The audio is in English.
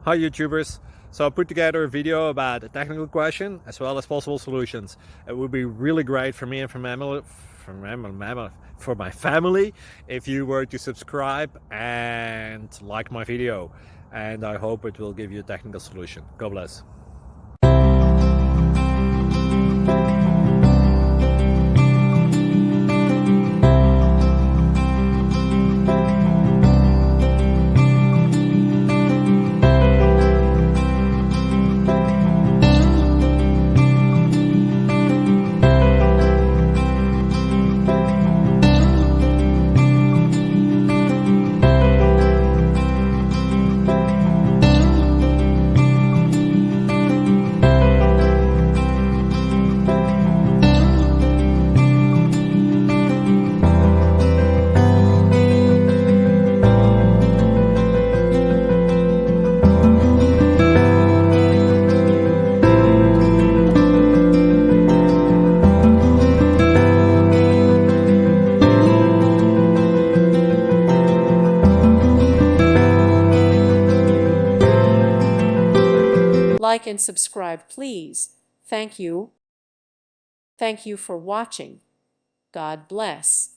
Hi YouTubers. So I put together a video about a technical question as well as possible solutions. It would be really great for me and for my family if you were to subscribe and like my video. And I hope it will give you a technical solution. God bless. Like and subscribe, please. Thank you. Thank you for watching. God bless.